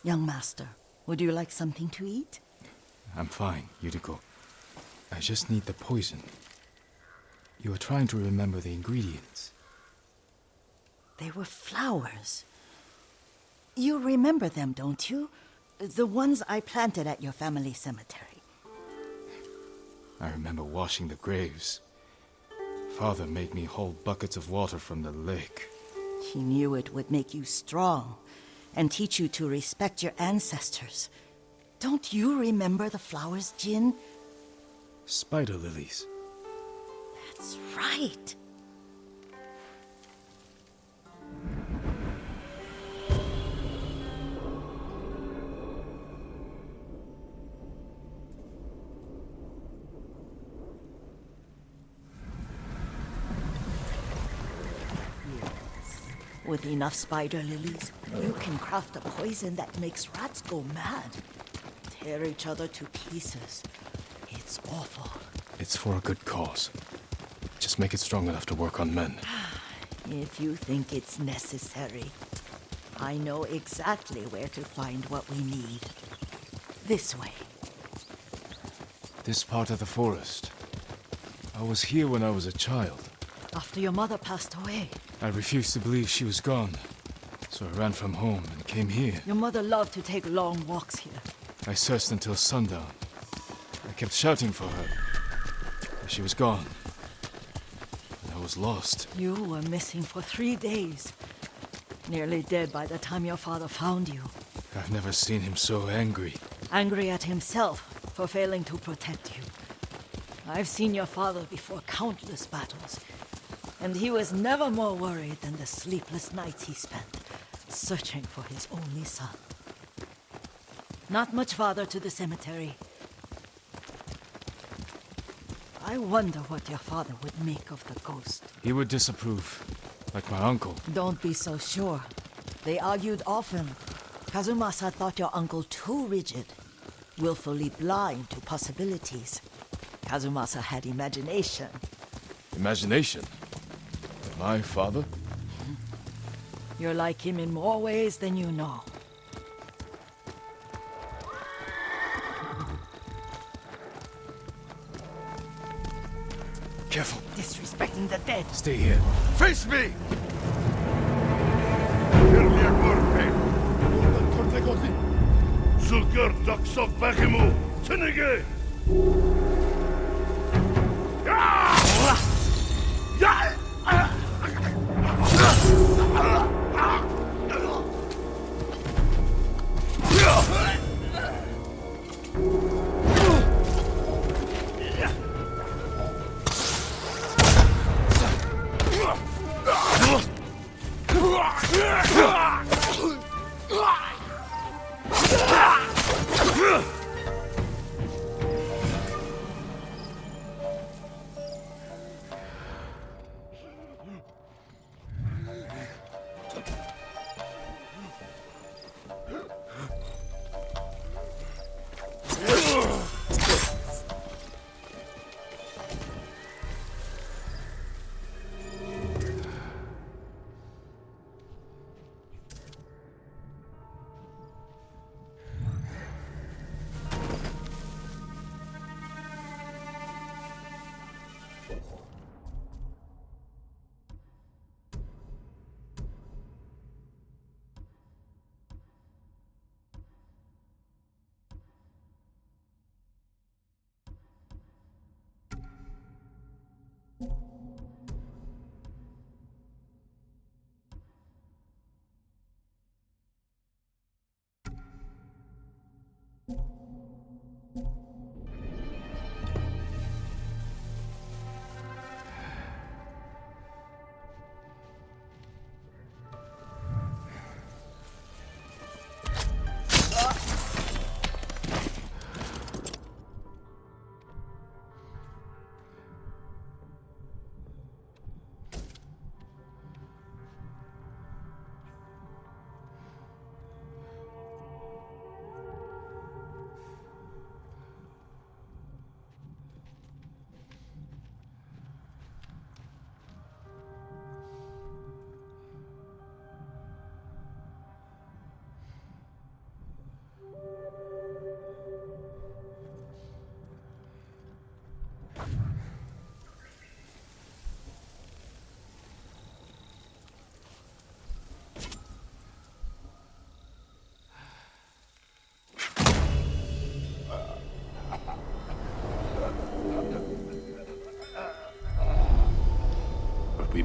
Young master, would you like something to eat? I'm fine, Yuriko. I just need the poison. You are trying to remember the ingredients. They were flowers. You remember them, don't you? The ones I planted at your family cemetery. I remember washing the graves. Father made me hold buckets of water from the lake. He knew it would make you strong and teach you to respect your ancestors. Don't you remember the flowers, Jin? Spider lilies. That's right. With enough spider lilies, you can craft a poison that makes rats go mad. Tear each other to pieces. It's awful. It's for a good cause. Just make it strong enough to work on men. If you think it's necessary, I know exactly where to find what we need. This way. This part of the forest. I was here when I was a child. After your mother passed away. I refused to believe she was gone. So I ran from home and came here. Your mother loved to take long walks here. I searched until sundown. I kept shouting for her. But she was gone. And I was lost. You were missing for 3 days. Nearly dead by the time your father found you. I've never seen him so angry. Angry at himself for failing to protect you. I've seen your father before countless battles. And he was never more worried than the sleepless nights he spent searching for his only son. Not much farther to the cemetery. I wonder what your father would make of the ghost. He would disapprove, like my uncle. Don't be so sure. They argued often. Kazumasa thought your uncle too rigid, willfully blind to possibilities. Kazumasa had imagination. Imagination? My father? You're like him in more ways than you know. Careful. Disrespecting the dead. Stay here. Face me! Zulgur Doksov Bakimu! Tinige!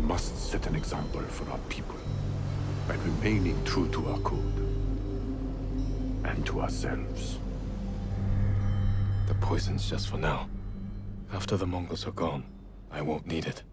must set an example for our people by remaining true to our code and to ourselves. The poison's just for now. After the Mongols are gone, I won't need it.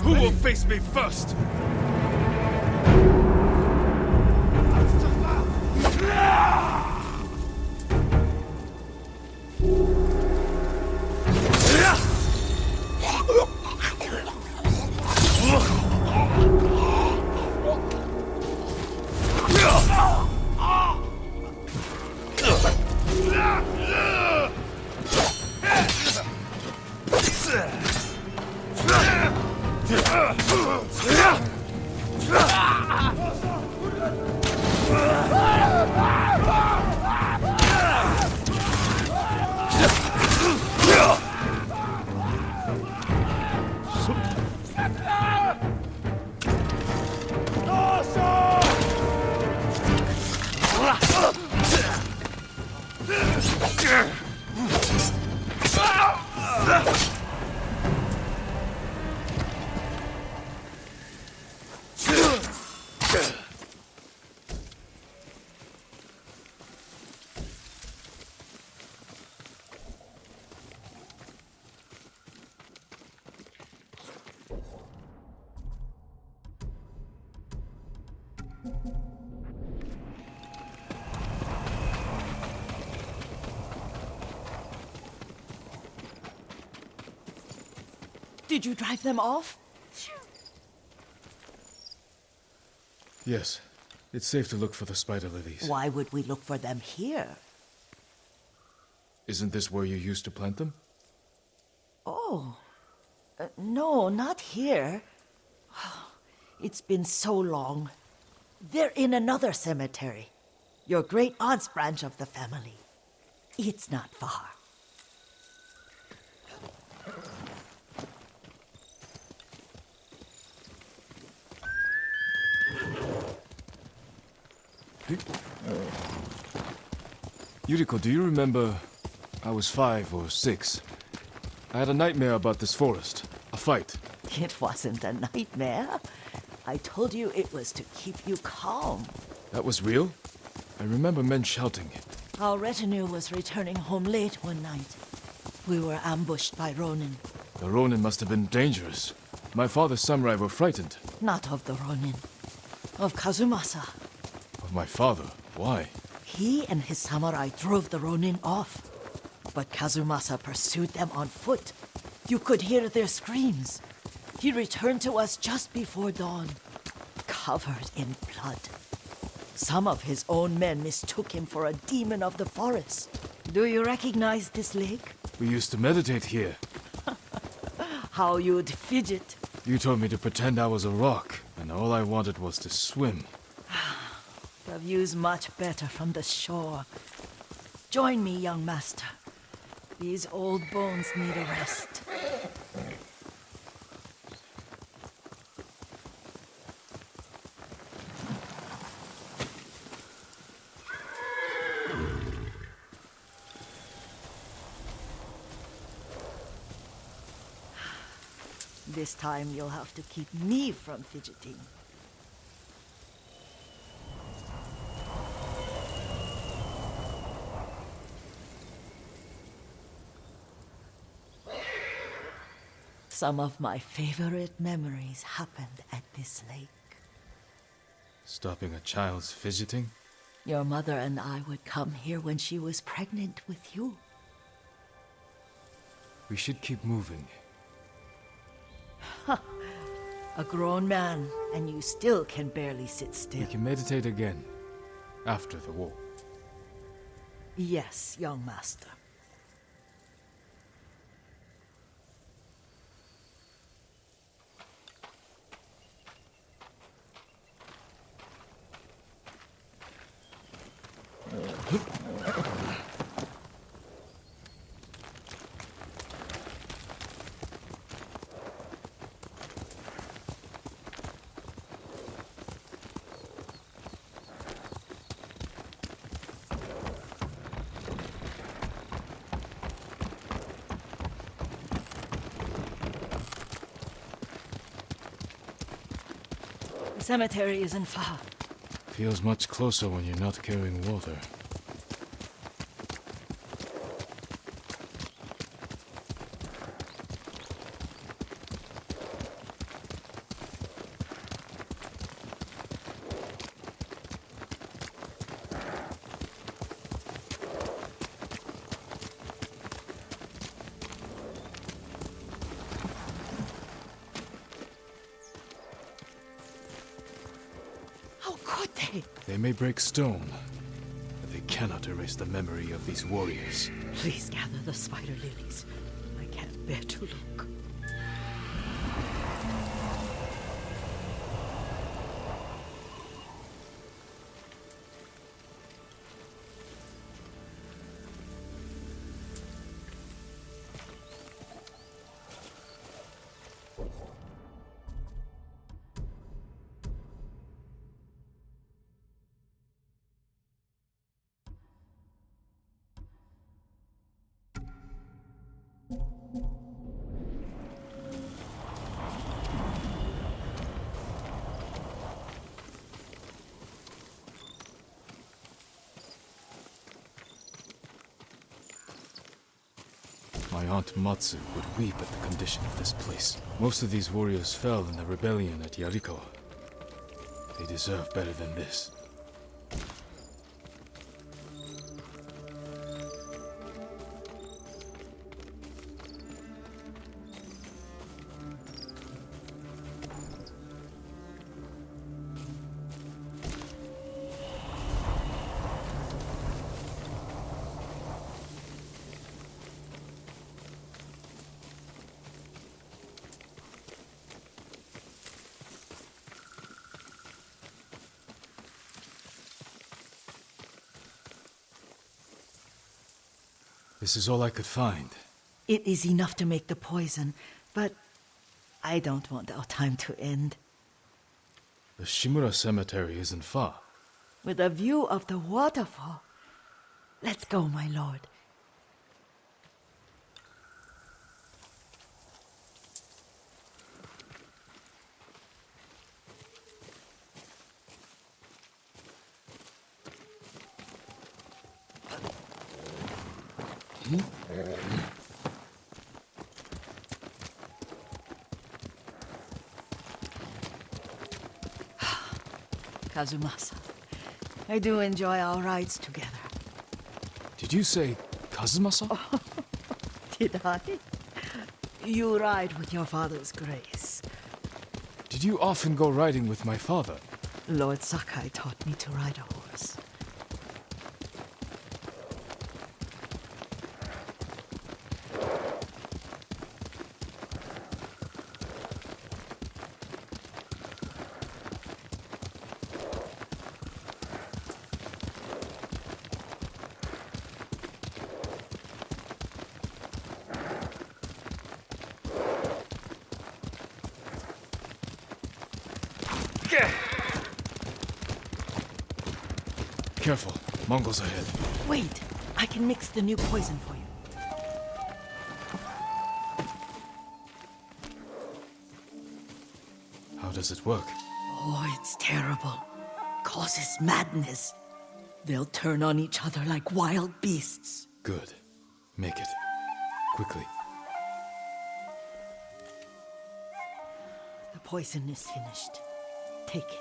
Who will face me first? Did you drive them off? Yes. It's safe to look for the spider lilies. Why would we look for them here? Isn't this where you used to plant them? Oh. No, not here. It's been so long. They're in another cemetery. Your great aunt's branch of the family. It's not far. Yuriko, do you remember? I was 5 or 6. I had a nightmare about this forest. A fight. It wasn't a nightmare. I told you it was to keep you calm. That was real? I remember men shouting. Our retinue was returning home late one night. We were ambushed by Ronin. The Ronin must have been dangerous. My father's samurai were frightened. Not of the Ronin. Of Kazumasa. Of my father? Why? He and his samurai drove the Ronin off. But Kazumasa pursued them on foot. You could hear their screams. He returned to us just before dawn, covered in blood. Some of his own men mistook him for a demon of the forest. Do you recognize this lake? We used to meditate here. How you'd fidget. You told me to pretend I was a rock, and all I wanted was to swim. The view's much better from the shore. Join me, young master. These old bones need a rest. This time you'll have to keep me from fidgeting. Some of my favorite memories happened at this lake. Stopping a child's fidgeting? Your mother and I would come here when she was pregnant with you. We should keep moving. A grown man, and you still can barely sit We still. can meditate again. After the war. Yes, young master. The cemetery isn't far. Feels much closer when you're not carrying water. How could they? They may break stone, but they cannot erase the memory of these warriors. Please gather the spider lilies. I can't bear to look. My aunt Matsu would weep at the condition of this place. Most of these warriors fell in the rebellion at Yarikawa. They deserve better than this. This is all I could find. It is enough to make the poison, but I don't want our time to end. The Shimura Cemetery isn't far. With a view of the waterfall. Let's go, my lord. Kazumasa, I do enjoy our rides together. Did you say Kazumasa? Did I? You ride with your father's grace. Did you often go riding with my father? Lord Sakai taught me to ride a horse. Careful, Mongols ahead. Wait, I can mix the new poison for you. How does it work? Oh, it's terrible. Causes madness. They'll turn on each other like wild beasts. Good. Make it. Quickly. The poison is finished. Take it.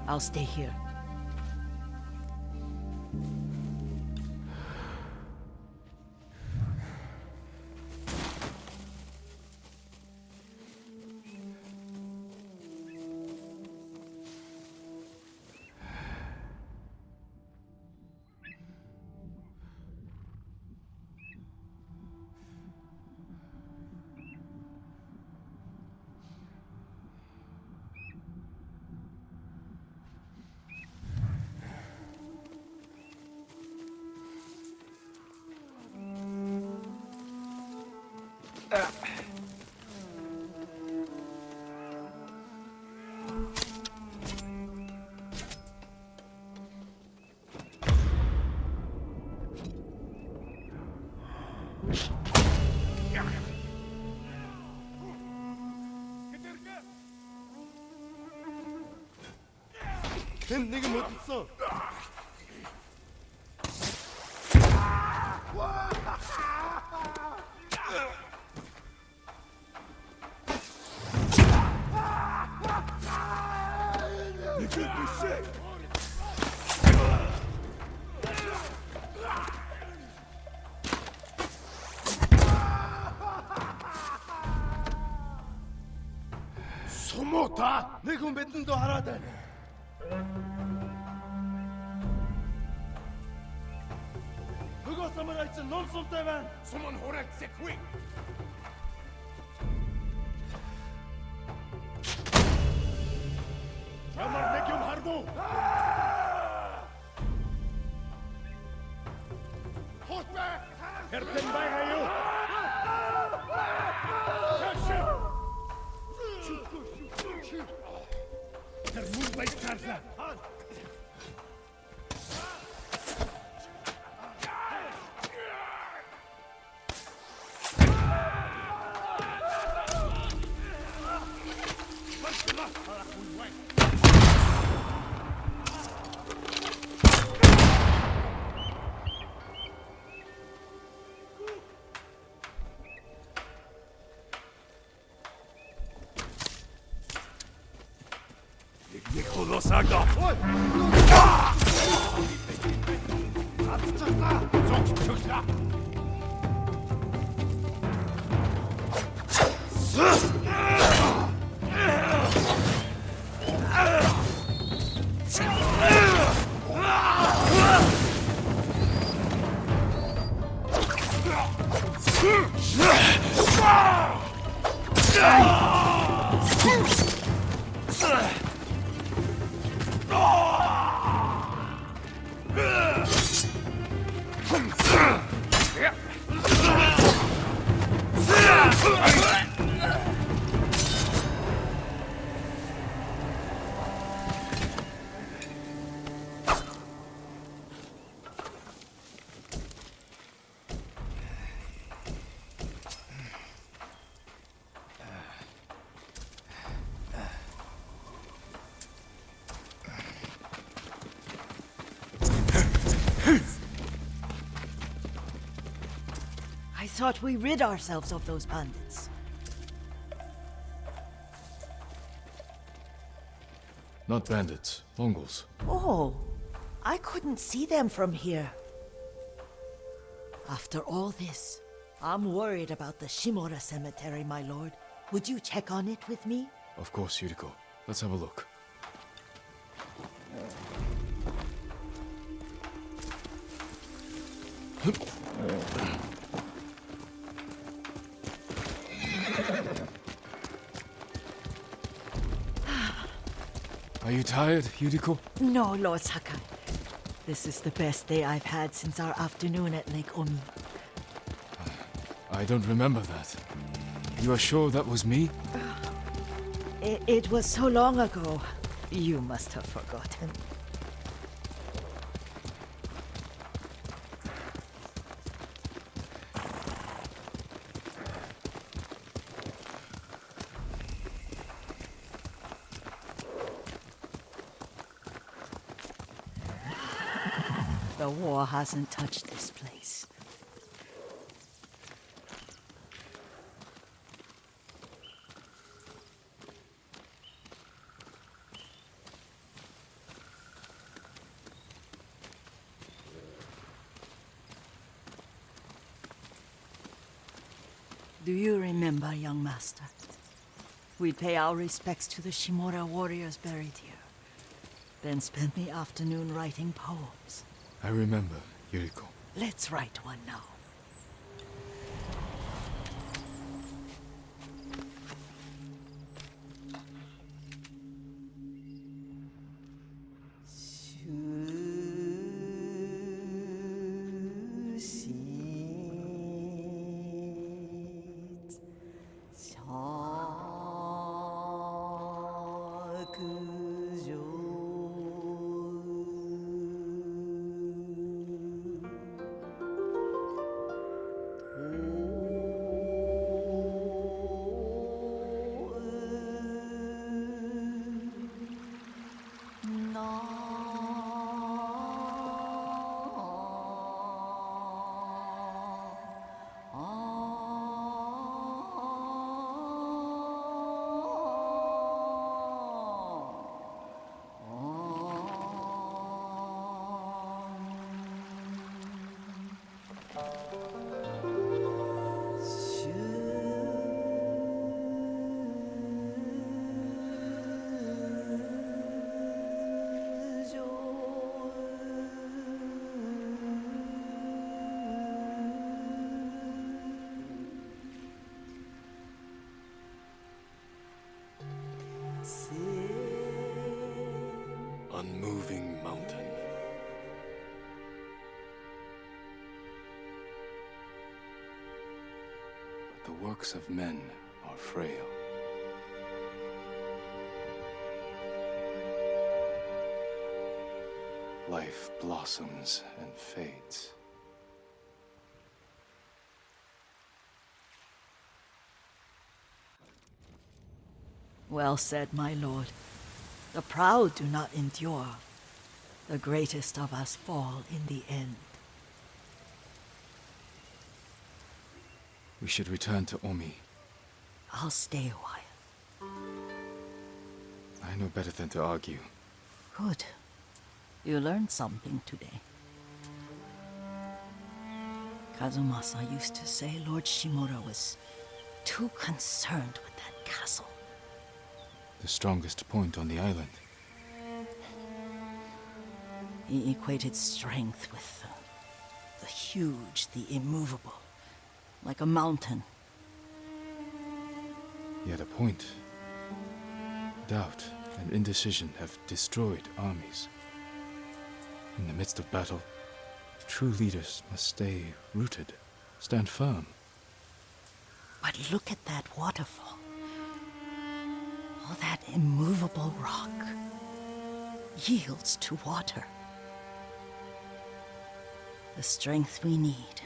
I'll stay here. 걘 내게 못 있어. 소모다 내가 몇등도 하라다. 그거 사무라 있지 놈손 때만 소문 호렉 세쿠이. 자말 내겸 하르고. 호스베 헤르펜 바이하요. 샤슈. Der Mund bei Karsa. Nikolosaka. I thought we rid ourselves of those bandits. Not bandits, Mongols. Oh, I couldn't see them from here. After all this, I'm worried about the Shimura cemetery, my lord. Would you check on it with me? Of course, Yuriko. Let's have a look. Are you tired, Yuriko? No, Lord Sakai. This is the best day I've had since our afternoon at Lake Omi. I don't remember that. You are sure that was me? It was so long ago. You must have forgotten. The war hasn't touched this place. Do you remember, young master? We'd pay our respects to the Shimura warriors buried here, then spend the afternoon writing poems. I remember, Yuriko. Let's write one now. Unmoving mountain. But the works of men are frail. Life blossoms and fades. Well said, my lord. The proud do not endure. The greatest of us fall in the end. We should return to Omi. I'll stay a while. I know better than to argue. Good. You learned something today. Kazumasa used to say Lord Shimura was too concerned with that castle. The strongest point on the island. He equated strength with the huge, the immovable, like a mountain. Yet a point. Doubt and indecision have destroyed armies. In the midst of battle, true leaders must stay rooted, stand firm. But look at that waterfall. All that immovable rock yields to water. The strength we need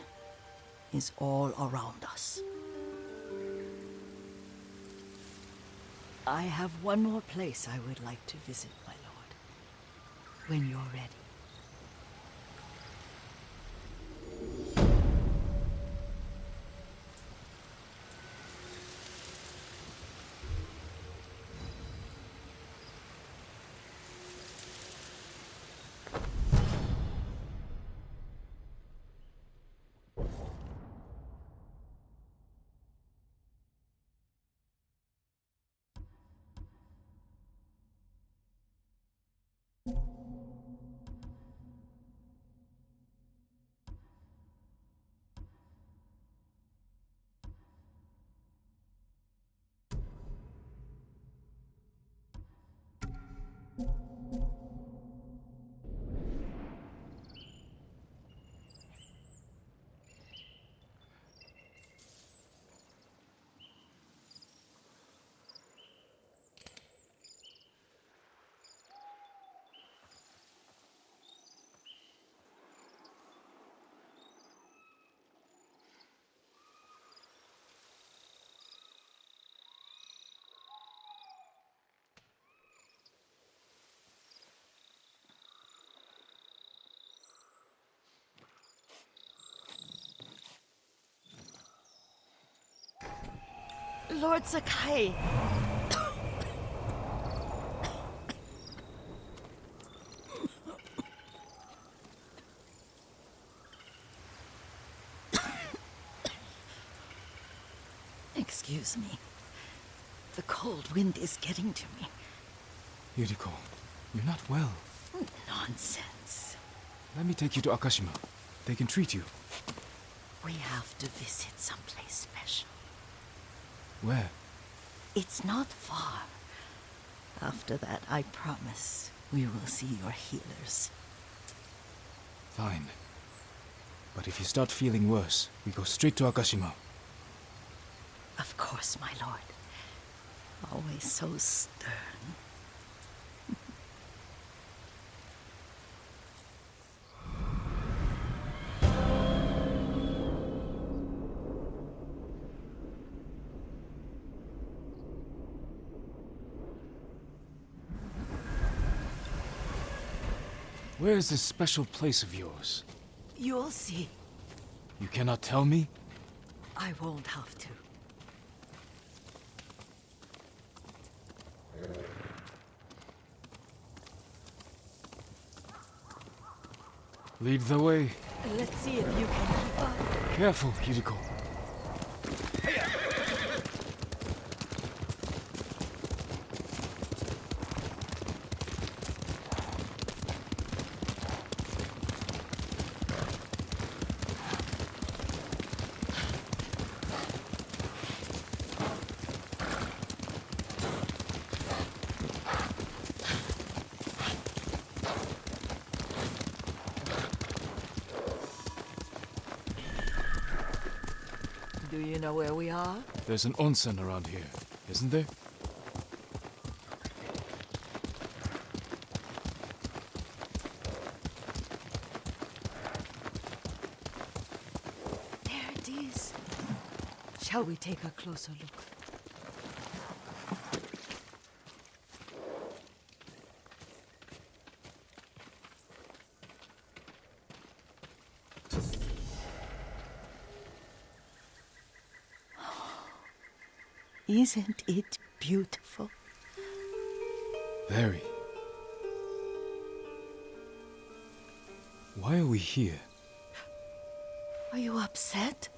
is all around us. I have one more place I would like to visit, my lord. When you're ready. Lord Sakai. Excuse me. The cold wind is getting to me. Yuriko, you're not well. Nonsense. Let me take you to Akashima. They can treat you. We have to visit someplace special. Where? It's not far. After that, I promise, we will see your healers. Fine. But if you start feeling worse, we go straight to Akashima. Of course, my lord. Always so stern. Where is this special place of yours? You'll see. You cannot tell me? I won't have to. Lead the way. Let's see if you can keep up. Careful, Yuriko. Do you know where we are? There's an onsen around here, isn't there? There it is. Shall we take a closer look? Isn't it beautiful? Very. Why are we here? Are you upset?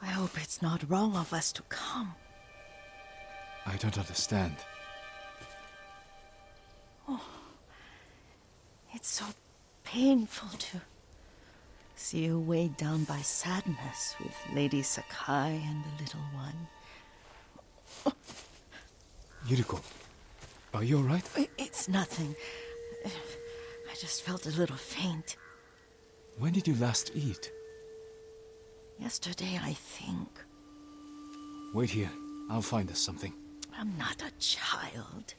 I hope it's not wrong of us to come. I don't understand. It's so painful to see you weighed down by sadness with Lady Sakai and the little one. Yuriko, are you alright? It's nothing. I just felt a little faint. When did you last eat? Yesterday, I think. Wait here. I'll find us something. I'm not a child.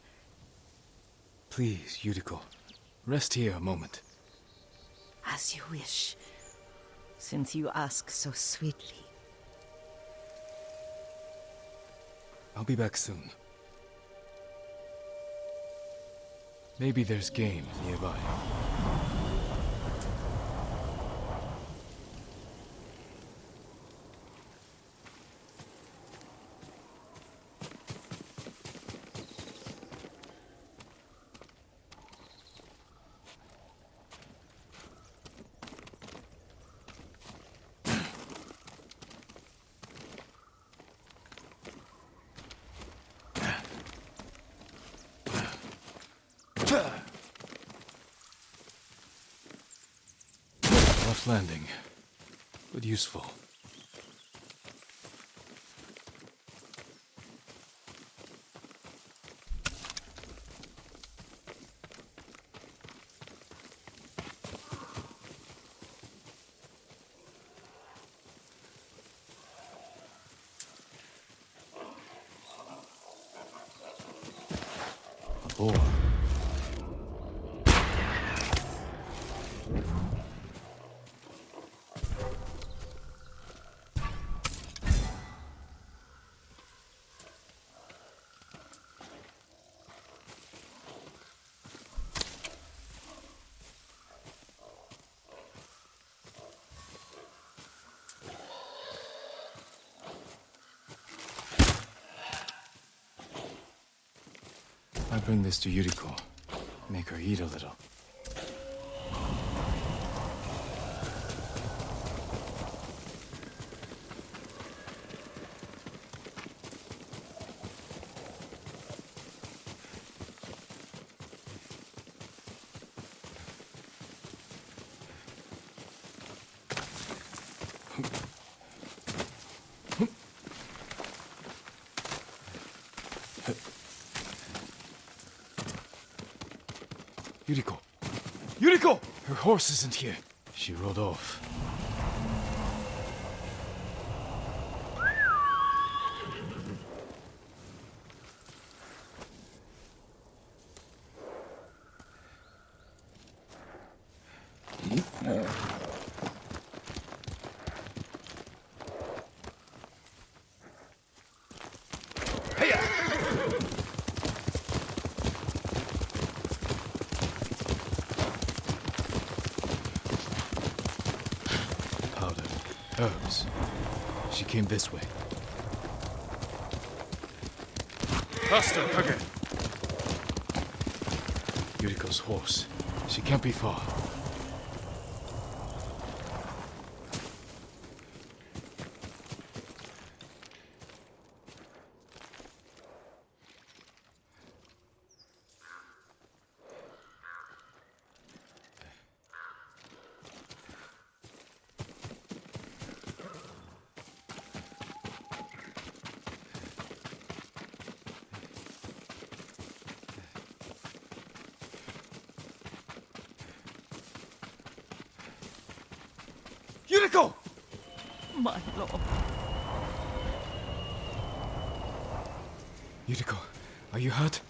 Please, Yuriko. Rest here a moment. As you wish, since you ask so sweetly. I'll be back soon. Maybe there's game nearby. Rough landing, but useful. A boar. I'll bring this to Yuriko. Make her eat a little. Yuriko! Yuriko! Her horse isn't here. She rode off. Powder. Herbs. She came this way. Faster, Kage! Yuriko's horse. She can't be far. Yuriko! My lord. Yuriko, are you hurt?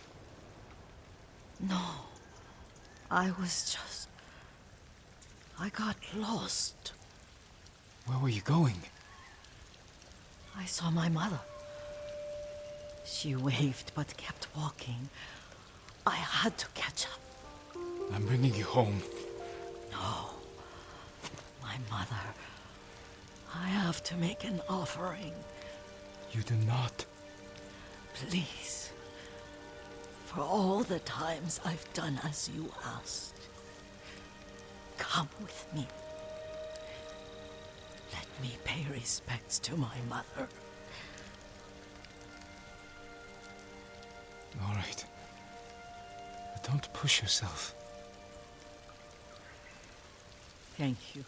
No. I got lost. Where were you going? I saw my mother. She waved but kept walking. I had to catch up. I'm bringing you home. No. My mother. I have to make an offering. You do not. Please. For all the times I've done as you asked. Come with me. Let me pay respects to my mother. All right. But don't push yourself. Thank you.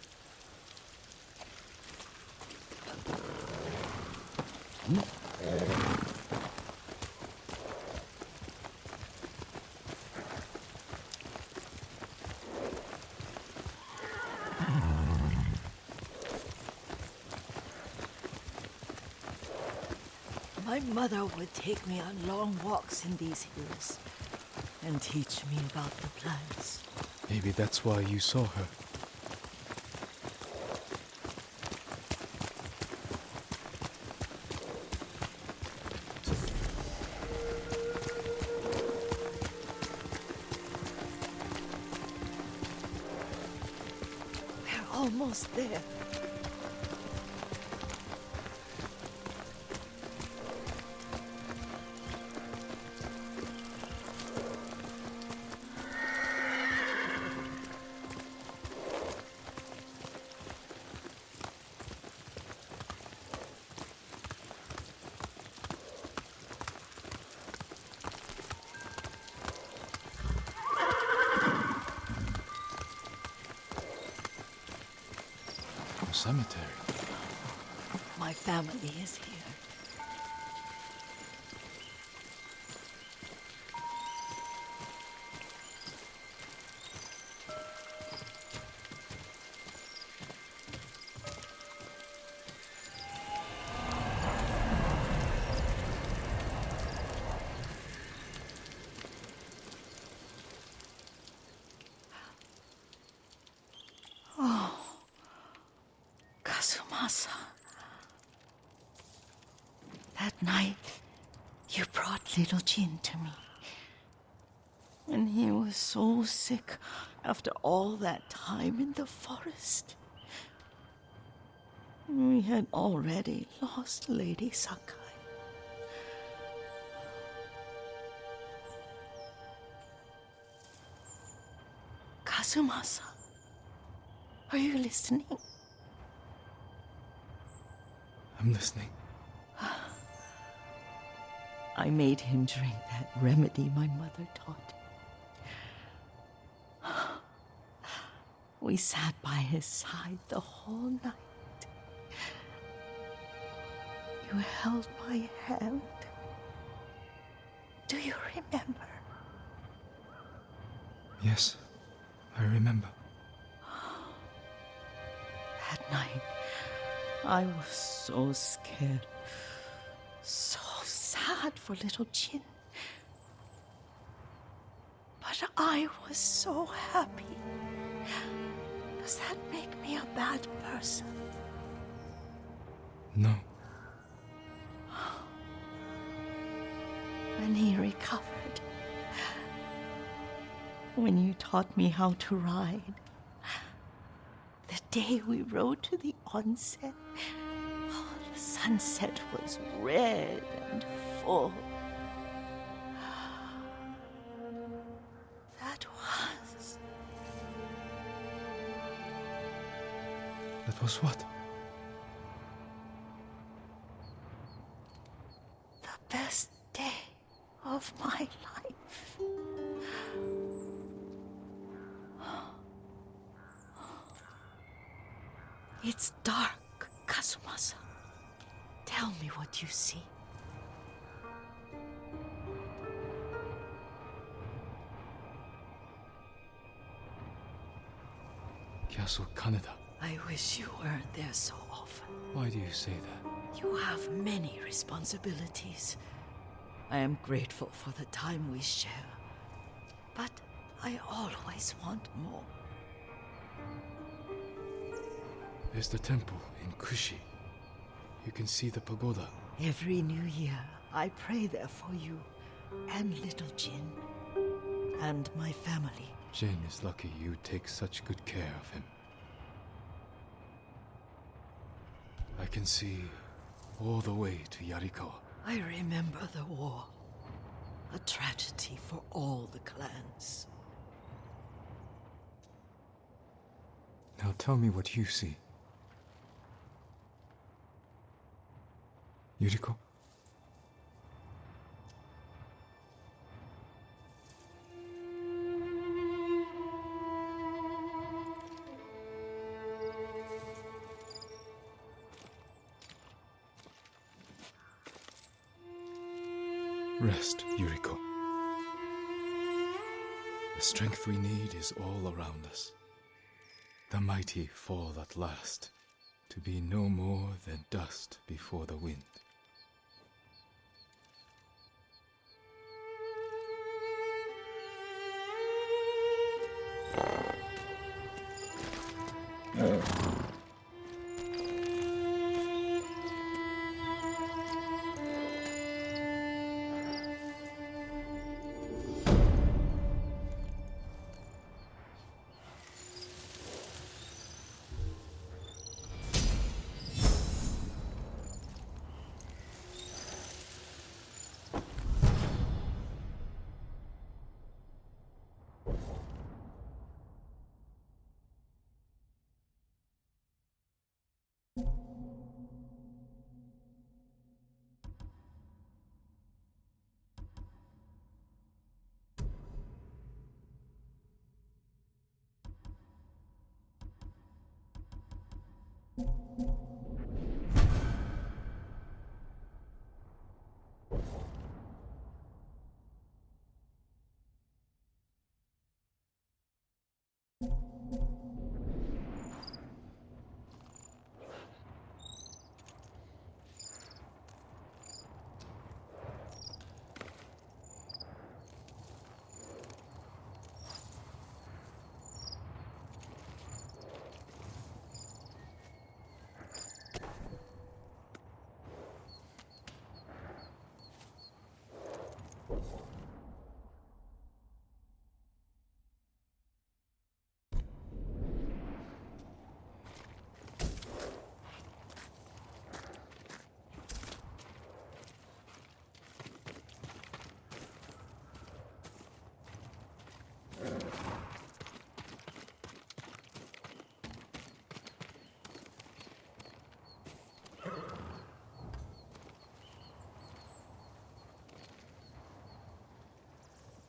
My mother would take me on long walks in these hills and teach me about the plants. Maybe that's why you saw her. We're almost there. Cemetery. My family is here. Kazumasa. That night, you brought little Jin to me. And he was so sick after all that time in the forest. We had already lost Lady Sakai. Kazumasa, are you listening? I'm listening. I made him drink that remedy my mother taught him. We sat by his side the whole night. You held my hand. Do you remember? Yes, I remember. That night, I was so scared, so sad for little Jin. But I was so happy. Does that make me a bad person? No. When he recovered, when you taught me how to ride, the day we rode to the onsen, oh, the sunset was red and full. That was... That was what? the best day of my life. It's dark, Kazumasa. Tell me what you see. Castle Kaneda. I wish you weren't there so often. Why do you say that? You have many responsibilities. I am grateful for the time we share, but I always want more. There's the temple in Kushi. You can see the pagoda. Every new year, I pray there for you and little Jin and my family. Jin is lucky you take such good care of him. I can see all the way to Yarikawa. I remember the war, a tragedy for all the clans. Now tell me what you see. Yuriko? Rest, Yuriko. The strength we need is all around us. The mighty fall at last, to be no more than dust before the wind.